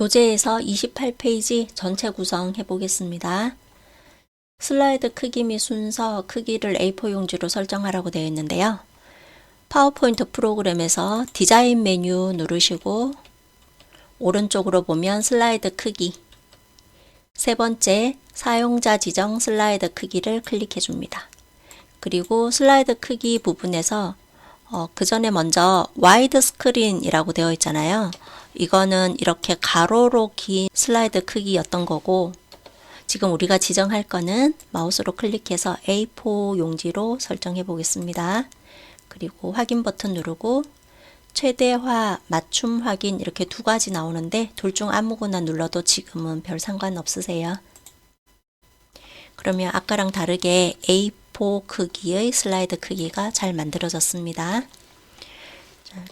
교재에서 28페이지 전체 구성해 보겠습니다. 슬라이드 크기 및 순서, 크기를 A4 용지로 설정하라고 되어 있는데요. 파워포인트 프로그램에서 디자인 메뉴 누르시고 오른쪽으로 보면 슬라이드 크기, 세 번째 사용자 지정 슬라이드 크기를 클릭해 줍니다. 그리고 슬라이드 크기 부분에서 그 전에 먼저 와이드 스크린이라고 되어 있잖아요. 이거는 이렇게 가로로 긴 슬라이드 크기였던 거고, 지금 우리가 지정할 거는 마우스로 클릭해서 A4 용지로 설정해 보겠습니다. 그리고 확인 버튼 누르고 최대화, 맞춤 확인 이렇게 두 가지 나오는데 둘 중 아무거나 눌러도 지금은 별 상관없으세요. 그러면 아까랑 다르게 A4 크기의 슬라이드 크기가 잘 만들어졌습니다.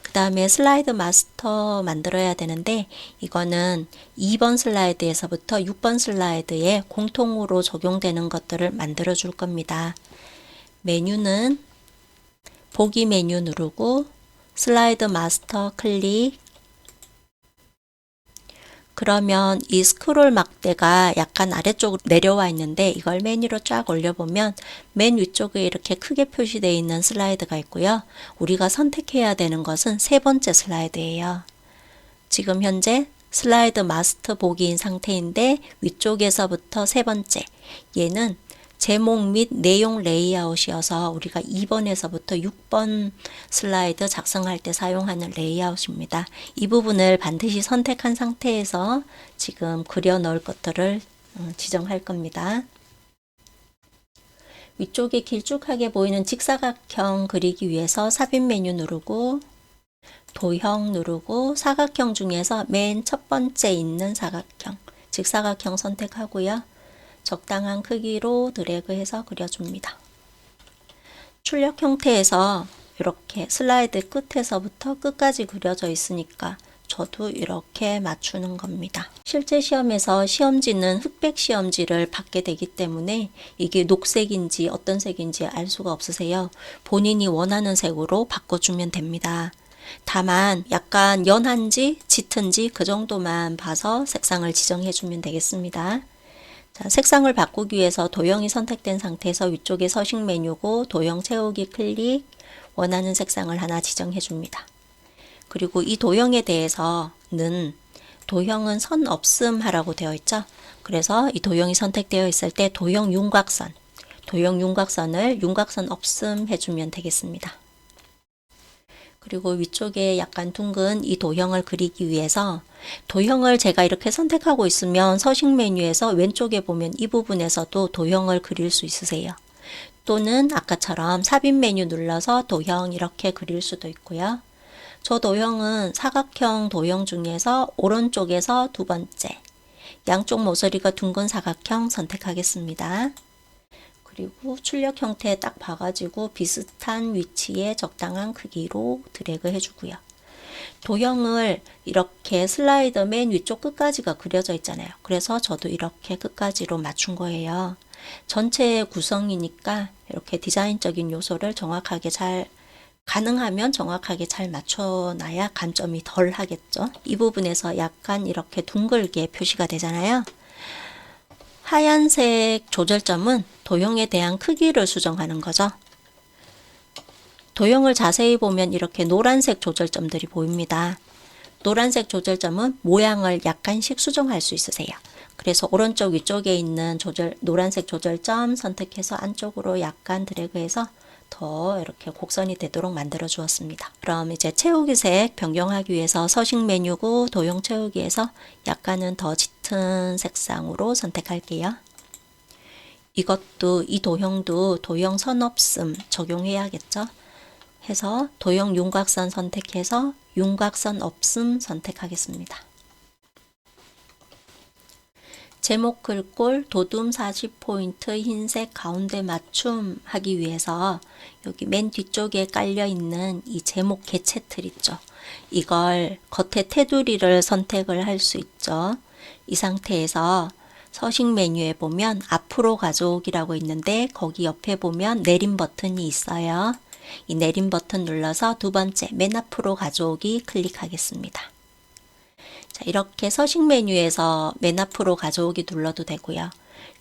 그 다음에 슬라이드 마스터 만들어야 되는데, 이거는 2번 슬라이드에서부터 6번 슬라이드에 공통으로 적용되는 것들을 만들어 줄 겁니다. 메뉴는 보기 메뉴 누르고 슬라이드 마스터 클릭. 그러면 이 스크롤 막대가 약간 아래쪽으로 내려와 있는데, 이걸 메뉴로 쫙 올려보면 맨 위쪽에 이렇게 크게 표시되어 있는 슬라이드가 있고요. 우리가 선택해야 되는 것은 세 번째 슬라이드예요. 지금 현재 슬라이드 마스터 보기인 상태인데 위쪽에서부터 세 번째, 얘는 제목 및 내용 레이아웃이어서 우리가 2번에서부터 6번 슬라이드 작성할 때 사용하는 레이아웃입니다. 이 부분을 반드시 선택한 상태에서 지금 그려 넣을 것들을 지정할 겁니다. 위쪽에 길쭉하게 보이는 직사각형 그리기 위해서 삽입 메뉴 누르고 도형 누르고 사각형 중에서 맨 첫 번째 있는 사각형, 직사각형 선택하고요. 적당한 크기로 드래그해서 그려줍니다. 출력 형태에서 이렇게 슬라이드 끝에서부터 끝까지 그려져 있으니까 저도 이렇게 맞추는 겁니다. 실제 시험에서 시험지는 흑백 시험지를 받게 되기 때문에 이게 녹색인지 어떤 색인지 알 수가 없으세요. 본인이 원하는 색으로 바꿔주면 됩니다. 다만 약간 연한지 짙은지 그 정도만 봐서 색상을 지정해 주면 되겠습니다. 자, 색상을 바꾸기 위해서 도형이 선택된 상태에서 위쪽에 서식 메뉴고 도형 채우기 클릭, 원하는 색상을 하나 지정해 줍니다. 그리고 이 도형에 대해서는 도형은 선 없음 하라고 되어 있죠. 그래서 이 도형이 선택되어 있을 때 도형 윤곽선을 윤곽선 없음 해주면 되겠습니다. 그리고 위쪽에 약간 둥근 이 도형을 그리기 위해서 도형을 제가 이렇게 선택하고 있으면 서식 메뉴에서 왼쪽에 보면 이 부분에서도 도형을 그릴 수 있으세요. 또는 아까처럼 삽입 메뉴 눌러서 도형 이렇게 그릴 수도 있고요. 저 도형은 사각형 도형 중에서 오른쪽에서 두 번째, 양쪽 모서리가 둥근 사각형 선택하겠습니다. 그리고 출력 형태 딱 봐가지고 비슷한 위치에 적당한 크기로 드래그 해주고요. 도형을 이렇게 슬라이드 맨 위쪽 끝까지가 그려져 있잖아요. 그래서 저도 이렇게 끝까지로 맞춘 거예요. 전체 구성이니까 이렇게 디자인적인 요소를 정확하게 가능하면 정확하게 잘 맞춰놔야 감점이 덜 하겠죠. 이 부분에서 약간 이렇게 둥글게 표시가 되잖아요. 하얀색 조절점은 도형에 대한 크기를 수정하는 거죠. 도형을 자세히 보면 이렇게 노란색 조절점들이 보입니다. 노란색 조절점은 모양을 약간씩 수정할 수 있으세요. 그래서 오른쪽 위쪽에 있는 노란색 조절점 선택해서 안쪽으로 약간 드래그해서 더 이렇게 곡선이 되도록 만들어 주었습니다. 그럼 이제 채우기색 변경하기 위해서 서식 메뉴고 도형 채우기에서 약간은 더 짙은 색상으로 선택할게요. 이 도형도 도형 선 없음 적용해야겠죠. 해서 도형 윤곽선 선택해서 윤곽선 없음 선택하겠습니다. 제목 글꼴 도둠 40포인트 흰색 가운데 맞춤 하기 위해서 여기 맨 뒤쪽에 깔려 있는 이 제목 개체 틀 있죠. 이걸 겉에 테두리를 선택을 할 수 있죠. 이 상태에서 서식 메뉴에 보면 앞으로 가져오기라고 있는데 거기 옆에 보면 내림 버튼이 있어요. 이 내림 버튼 눌러서 두 번째 맨 앞으로 가져오기 클릭하겠습니다. 자, 이렇게 서식 메뉴에서 맨 앞으로 가져오기 눌러도 되고요.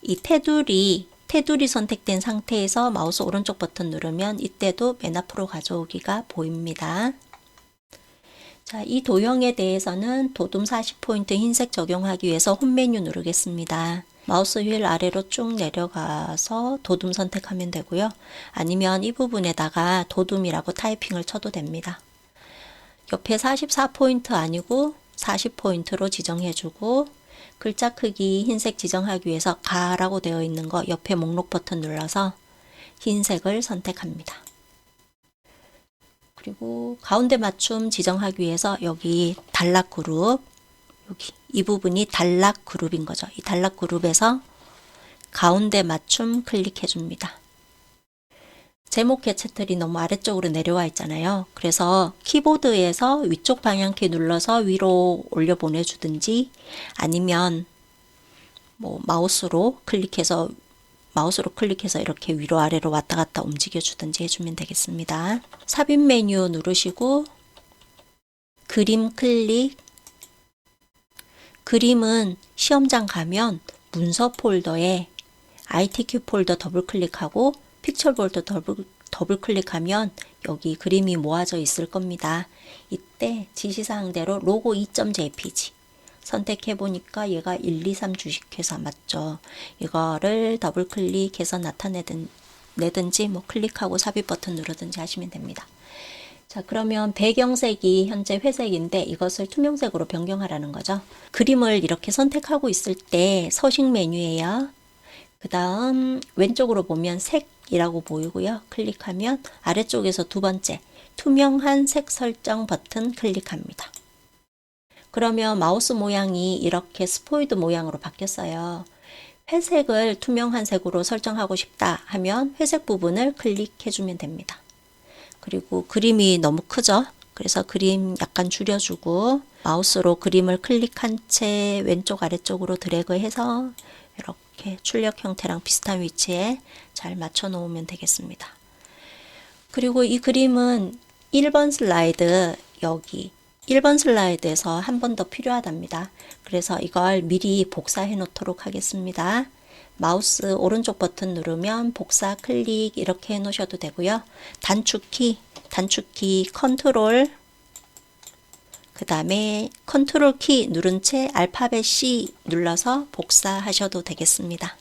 이 테두리 선택된 상태에서 마우스 오른쪽 버튼 누르면 이때도 맨 앞으로 가져오기가 보입니다. 자, 이 도형에 대해서는 도둠 40포인트 흰색 적용하기 위해서 홈 메뉴 누르겠습니다. 마우스 휠 아래로 쭉 내려가서 도둠 선택하면 되고요. 아니면 이 부분에다가 도둠이라고 타이핑을 쳐도 됩니다. 옆에 44포인트 아니고 40포인트로 지정해주고 글자 크기 흰색 지정하기 위해서 가라고 되어 있는 거 옆에 목록 버튼 눌러서 흰색을 선택합니다. 그리고 가운데 맞춤 지정하기 위해서 여기 단락 그룹, 여기 이 부분이 단락 그룹인 거죠. 이 단락 그룹에서 가운데 맞춤 클릭해 줍니다. 제목 개체틀이 너무 아래쪽으로 내려와 있잖아요. 그래서 키보드에서 위쪽 방향키 눌러서 위로 올려 보내주든지 아니면 뭐 마우스로 클릭해서 이렇게 위로 아래로 왔다 갔다 움직여 주든지 해주면 되겠습니다. 삽입 메뉴 누르시고 그림 클릭. 그림은 시험장 가면 문서 폴더에 ITQ 폴더 더블 클릭하고 픽처 폴더 더블 클릭하면 여기 그림이 모아져 있을 겁니다. 이때 지시사항대로 로고 2.jpg 선택해 보니까 얘가 123 주식회사 맞죠? 이거를 더블 클릭해서 나타내든지 뭐 클릭하고 삽입 버튼 누르든지 하시면 됩니다. 자, 그러면 배경색이 현재 회색인데 이것을 투명색으로 변경하라는 거죠. 그림을 이렇게 선택하고 있을 때 서식 메뉴에요. 그 다음 왼쪽으로 보면 색이라고 보이고요. 클릭하면 아래쪽에서 두 번째 투명한 색 설정 버튼 클릭합니다. 그러면 마우스 모양이 이렇게 스포이드 모양으로 바뀌었어요. 회색을 투명한 색으로 설정하고 싶다 하면 회색 부분을 클릭해 주면 됩니다. 그리고 그림이 너무 크죠? 그래서 그림 약간 줄여주고 마우스로 그림을 클릭한 채 왼쪽 아래쪽으로 드래그해서 이렇게 출력 형태랑 비슷한 위치에 잘 맞춰 놓으면 되겠습니다. 그리고 이 그림은 1번 슬라이드 여기 1번 슬라이드에서 한 번 더 필요하답니다. 그래서 이걸 미리 복사해 놓도록 하겠습니다. 마우스 오른쪽 버튼 누르면 복사 클릭 이렇게 해 놓으셔도 되고요. 단축키 컨트롤 그 다음에 컨트롤 키 누른 채 알파벳 C 눌러서 복사하셔도 되겠습니다.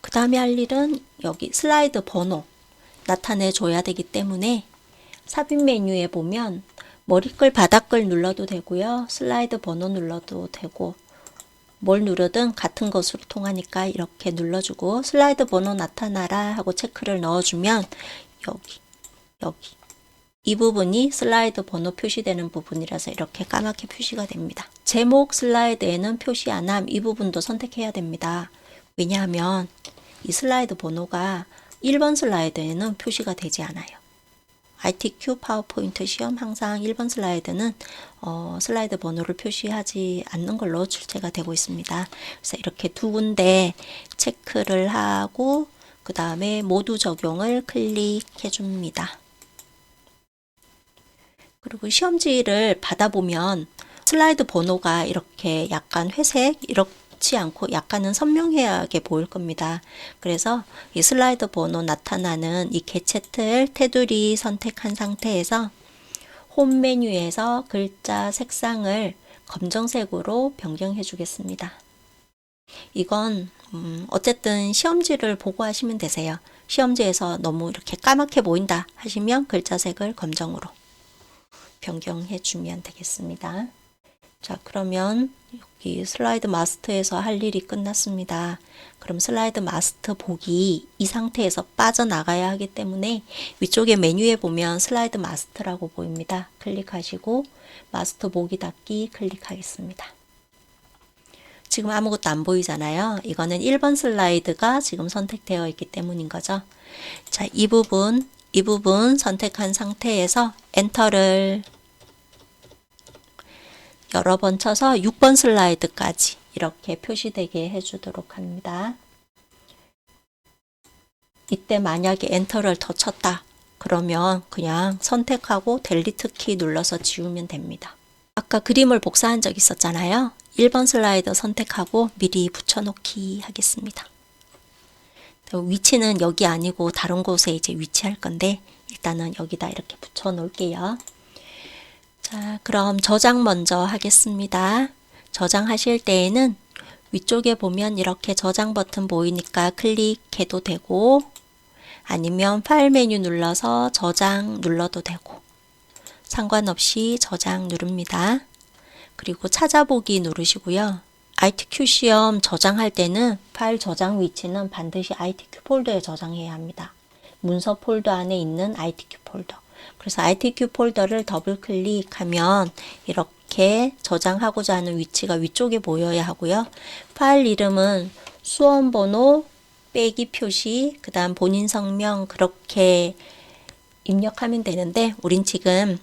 그 다음에 할 일은 여기 슬라이드 번호 나타내 줘야 되기 때문에 삽입 메뉴에 보면 머리글 바닥글 눌러도 되고요. 슬라이드 번호 눌러도 되고 뭘 누르든 같은 것으로 통하니까 이렇게 눌러주고 슬라이드 번호 나타나라 하고 체크를 넣어주면 여기 이 부분이 슬라이드 번호 표시되는 부분이라서 이렇게 까맣게 표시가 됩니다. 제목 슬라이드에는 표시 안 함 이 부분도 선택해야 됩니다. 왜냐하면 이 슬라이드 번호가 1번 슬라이드에는 표시가 되지 않아요. ITQ 파워포인트 시험 항상 1번 슬라이드는 슬라이드 번호를 표시하지 않는 걸로 출제가 되고 있습니다. 그래서 이렇게 두 군데 체크를 하고 그 다음에 모두 적용을 클릭해 줍니다. 그리고 시험지를 받아보면 슬라이드 번호가 이렇게 약간 회색 이렇지 않고 약간은 선명하게 보일 겁니다. 그래서 이 슬라이드 번호 나타나는 이 개체틀 테두리 선택한 상태에서 홈 메뉴에서 글자 색상을 검정색으로 변경해 주겠습니다. 이건 어쨌든 시험지를 보고 하시면 되세요. 시험지에서 너무 이렇게 까맣게 보인다 하시면 글자색을 검정으로 변경해 주면 되겠습니다. 자, 그러면 여기 슬라이드 마스터에서 할 일이 끝났습니다. 그럼 슬라이드 마스터 보기 이 상태에서 빠져나가야 하기 때문에 위쪽에 메뉴에 보면 슬라이드 마스터라고 보입니다. 클릭하시고 마스터 보기 닫기 클릭하겠습니다. 지금 아무것도 안 보이잖아요. 이거는 1번 슬라이드가 지금 선택되어 있기 때문인 거죠. 자, 이 부분 선택한 상태에서 엔터를 여러 번 쳐서 6번 슬라이드까지 이렇게 표시되게 해주도록 합니다. 이때 만약에 엔터를 더 쳤다 그러면 그냥 선택하고 델리트 키 눌러서 지우면 됩니다. 아까 그림을 복사한 적 있었잖아요. 1번 슬라이더 선택하고 미리 붙여놓기 하겠습니다. 위치는 여기 아니고 다른 곳에 이제 위치할 건데 일단은 여기다 이렇게 붙여 놓을게요. 자, 그럼 저장 먼저 하겠습니다. 저장하실 때에는 위쪽에 보면 이렇게 저장 버튼 보이니까 클릭해도 되고 아니면 파일 메뉴 눌러서 저장 눌러도 되고 상관없이 저장 누릅니다. 그리고 찾아보기 누르시고요. ITQ 시험 저장할 때는 파일 저장 위치는 반드시 ITQ 폴더에 저장해야 합니다. 문서 폴더 안에 있는 ITQ 폴더. 그래서 ITQ 폴더를 더블 클릭하면 이렇게 저장하고자 하는 위치가 위쪽에 보여야 하고요. 파일 이름은 수험번호 빼기 표시, 그 다음 본인 성명 그렇게 입력하면 되는데 우린 지금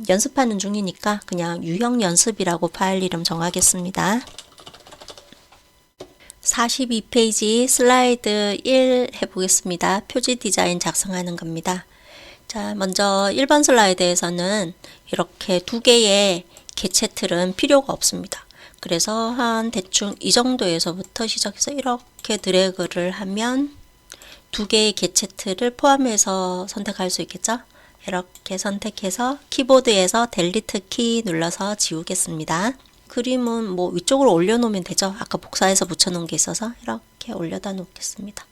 연습하는 중이니까 그냥 유형 연습이라고 파일 이름 정하겠습니다. 42페이지 슬라이드 1 해보겠습니다. 표지 디자인 작성하는 겁니다. 자, 먼저 1번 슬라이드에서는 이렇게 두 개의 개체 틀은 필요가 없습니다. 그래서 한 대충 이 정도에서부터 시작해서 이렇게 드래그를 하면 두 개의 개체 틀을 포함해서 선택할 수 있겠죠? 이렇게 선택해서 키보드에서 델리트 키 눌러서 지우겠습니다. 그림은 뭐 위쪽으로 올려놓으면 되죠. 아까 복사해서 붙여놓은 게 있어서 이렇게 올려다 놓겠습니다.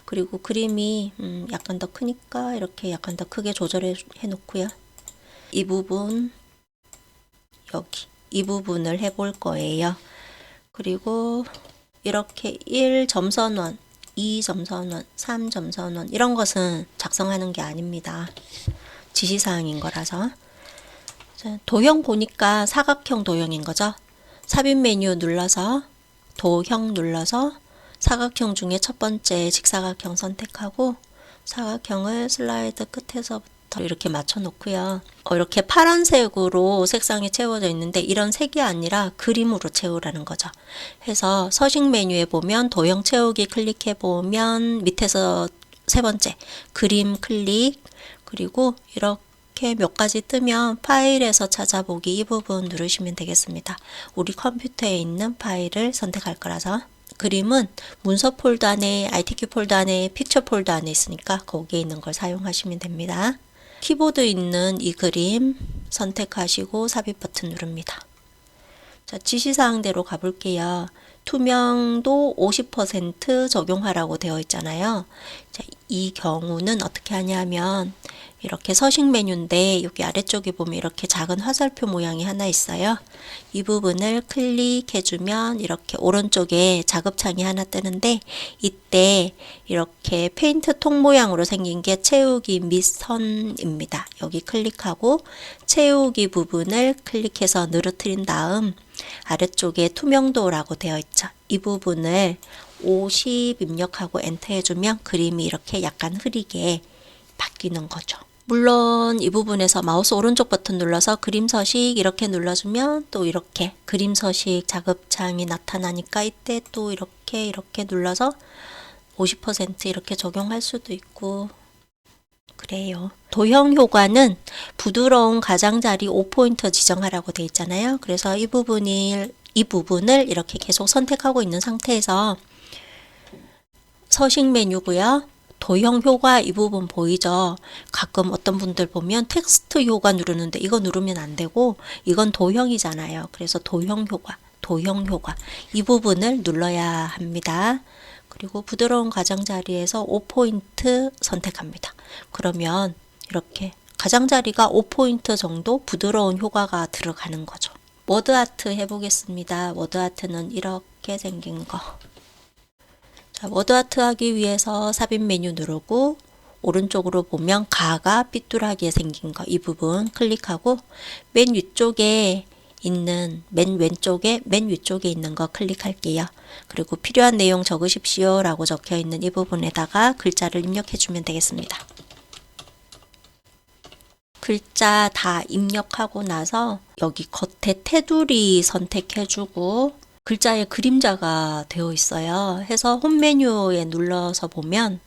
그리고 그림이 약간 더 크니까 이렇게 약간 더 크게 조절해 놓고요. 이 부분 여기 이 부분을 해볼 거예요. 그리고 이렇게 1점 선원, 2점 선원, 3점 선원 이런 것은 작성하는 게 아닙니다. 지시사항인 거라서. 자, 도형 보니까 사각형 도형인 거죠. 삽입 메뉴 눌러서 도형 눌러서 사각형 중에 첫 번째 직사각형 선택하고 사각형을 슬라이드 끝에서부터 이렇게 맞춰 놓고요. 이렇게 파란색으로 색상이 채워져 있는데 이런 색이 아니라 그림으로 채우라는 거죠. 해서 서식 메뉴에 보면 도형 채우기 클릭해 보면 밑에서 세 번째 그림 클릭 그리고 이렇게 몇 가지 뜨면 파일에서 찾아보기 이 부분 누르시면 되겠습니다. 우리 컴퓨터에 있는 파일을 선택할 거라서 그림은 문서 폴더 안에, ITQ 폴더 안에, 픽처 폴더 안에 있으니까 거기에 있는 걸 사용하시면 됩니다. 키보드 있는 이 그림 선택하시고 삽입 버튼 누릅니다. 자, 지시사항대로 가볼게요. 투명도 50% 적용하라고 되어 있잖아요. 자, 이 경우는 어떻게 하냐면 이렇게 서식 메뉴인데 여기 아래쪽에 보면 이렇게 작은 화살표 모양이 하나 있어요. 이 부분을 클릭해주면 이렇게 오른쪽에 작업창이 하나 뜨는데 이때 이렇게 페인트 통 모양으로 생긴 게 채우기 및 선입니다. 여기 클릭하고 채우기 부분을 클릭해서 누르뜨린 다음 아래쪽에 투명도라고 되어 있죠. 이 부분을 50 입력하고 엔터 해주면 그림이 이렇게 약간 흐리게 바뀌는 거죠. 물론 이 부분에서 마우스 오른쪽 버튼 눌러서 그림 서식 이렇게 눌러주면 또 이렇게 그림 서식 작업창이 나타나니까 이때 또 이렇게 눌러서 50% 이렇게 적용할 수도 있고 그래요. 도형 효과는 부드러운 가장자리 5포인트 지정하라고 되어 있잖아요. 그래서 이 부분을 이렇게 계속 선택하고 있는 상태에서 서식 메뉴고요. 도형 효과 이 부분 보이죠? 가끔 어떤 분들 보면 텍스트 효과 누르는데 이거 누르면 안 되고 이건 도형이잖아요. 그래서 도형 효과 이 부분을 눌러야 합니다. 그리고 부드러운 가장자리에서 5포인트 선택합니다. 그러면 이렇게 가장자리가 5포인트 정도 부드러운 효과가 들어가는 거죠. 워드아트 해보겠습니다. 워드아트는 이렇게 생긴 거. 자, 워드아트 하기 위해서 삽입 메뉴 누르고 오른쪽으로 보면 가가 삐뚤하게 생긴 거 이 부분 클릭하고 맨 위쪽에 있는 맨 위쪽에 있는 거 클릭할게요. 그리고 필요한 내용 적으십시오 라고 적혀 있는 이 부분에다가 글자를 입력해 주면 되겠습니다. 글자 다 입력하고 나서 여기 겉에 테두리 선택해 주고 글자에 그림자가 되어 있어요. 해서 홈 메뉴에 눌러서 보면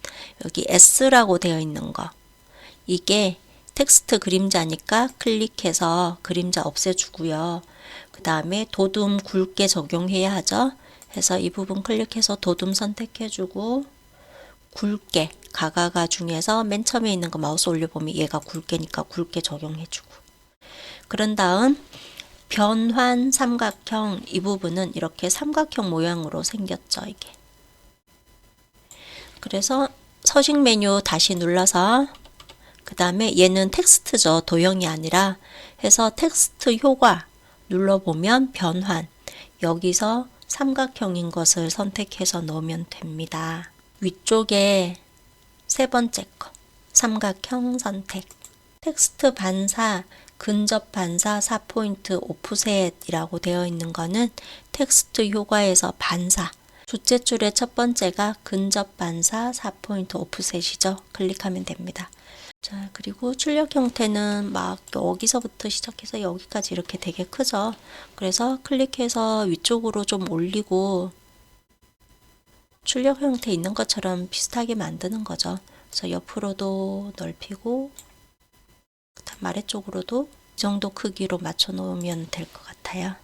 여기 S라고 되어 있는 거 이게 텍스트 그림자니까 클릭해서 그림자 없애주고요. 그 다음에 도둠 굵게 적용해야 하죠. 해서 이 부분 클릭해서 도둠 선택해주고 굵게 가가가 중에서 맨 처음에 있는 거 마우스 올려보면 얘가 굵게니까 굵게 적용해주고 그런 다음 변환 삼각형 이 부분은 이렇게 삼각형 모양으로 생겼죠. 이게. 그래서 서식 메뉴 다시 눌러서 그 다음에 얘는 텍스트죠. 도형이 아니라 해서 텍스트 효과 눌러보면 변환 여기서 삼각형인 것을 선택해서 넣으면 됩니다. 위쪽에 세 번째 거 삼각형 선택 텍스트 반사 근접 반사 4포인트 오프셋이라고 되어 있는 거는 텍스트 효과에서 반사 둘째 줄의 첫 번째가 근접 반사 4포인트 오프셋이죠. 클릭하면 됩니다. 자, 그리고 출력 형태는 막 여기서부터 시작해서 여기까지 이렇게 되게 크죠. 그래서 클릭해서 위쪽으로 좀 올리고 출력 형태 있는 것처럼 비슷하게 만드는 거죠. 그래서 옆으로도 넓히고 그다음 아래쪽으로도 이 정도 크기로 맞춰 놓으면 될 것 같아요.